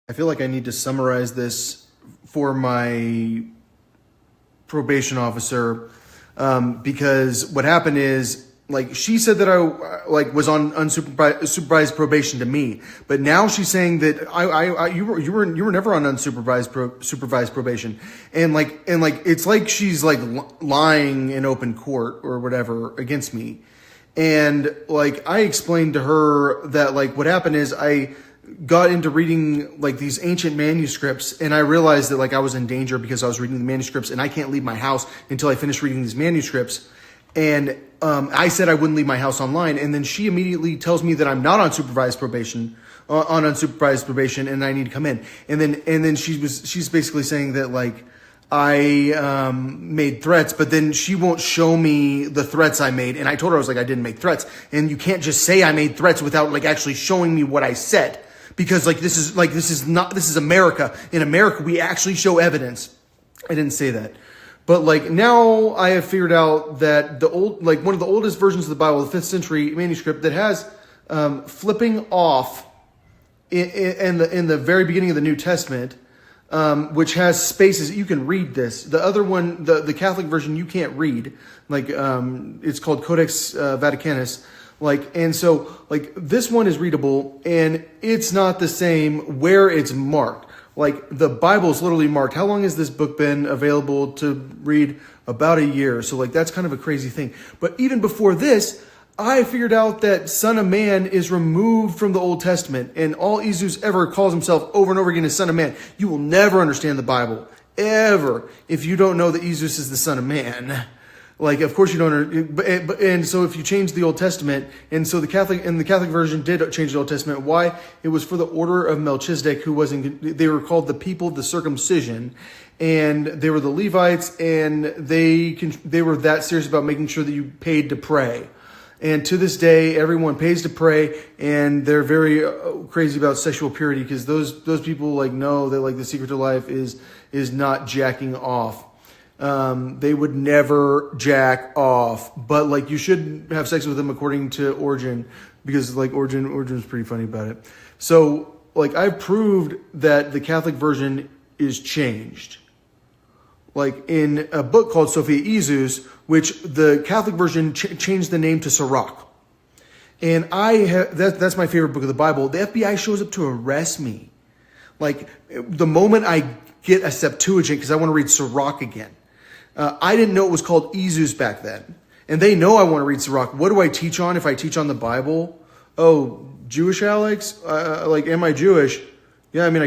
I feel like I need to summarize this for my probation officer, because what happened is, like, she said that I was on unsupervised probation to me, but now she's saying that you were never on supervised probation, and it's like she's like lying in open court or whatever against me. And like, I explained to her that like what happened is I got into reading like these ancient manuscripts, and I realized that like I was in danger because I was reading the manuscripts, and I can't leave my house until I finish reading these manuscripts. And I said I wouldn't leave my house online, and then she immediately tells me that I'm not on supervised probation, on unsupervised probation, and I need to come in. And then she's basically saying that like I made threats, but then she won't show me the threats I made. And I told her, I was like, I didn't make threats, and you can't just say I made threats without like actually showing me what I said. Because this is America. In America, we actually show evidence. I didn't say that. But like now I have figured out that one of the oldest versions of the Bible, the 5th century manuscript that has flipping off in the very beginning of the New Testament, which has spaces. You can read this. The other one, the Catholic version, you can't read. Like it's called Codex Vaticanus. And so this one is readable, and it's not the same where it's marked. Like, the Bible is literally marked. How long has this book been available to read? About a year. So like, that's kind of a crazy thing. But even before this, I figured out that Son of Man is removed from the Old Testament, and all Jesus ever calls himself over and over again is Son of Man. You will never understand the Bible, ever, if you don't know that Jesus is the Son of Man. Like, of course you don't, and so if you change the Old Testament, and so the Catholic version did change the Old Testament. Why? It was for the order of Melchizedek, they were called the people of the circumcision, and they were the Levites, and they were that serious about making sure that you paid to pray. And to this day, everyone pays to pray, and they're very crazy about sexual purity, because those people like know that like the secret to life is not jacking off. They would never jack off, but like you should have sex with them according to Origen, because like Origen's pretty funny about it. So like, I've proved that the Catholic version is changed. Like in a book called Sophia Jesus, which the Catholic version changed the name to Sirach. And that's my favorite book of the Bible. The FBI shows up to arrest me. Like, the moment I get a Septuagint, because I want to read Sirach again. I didn't know it was called Jesus back then. And they know I want to read Sirach. What do I teach on if I teach on the Bible? Oh, Jewish, Alex? Am I Jewish? Yeah, I mean,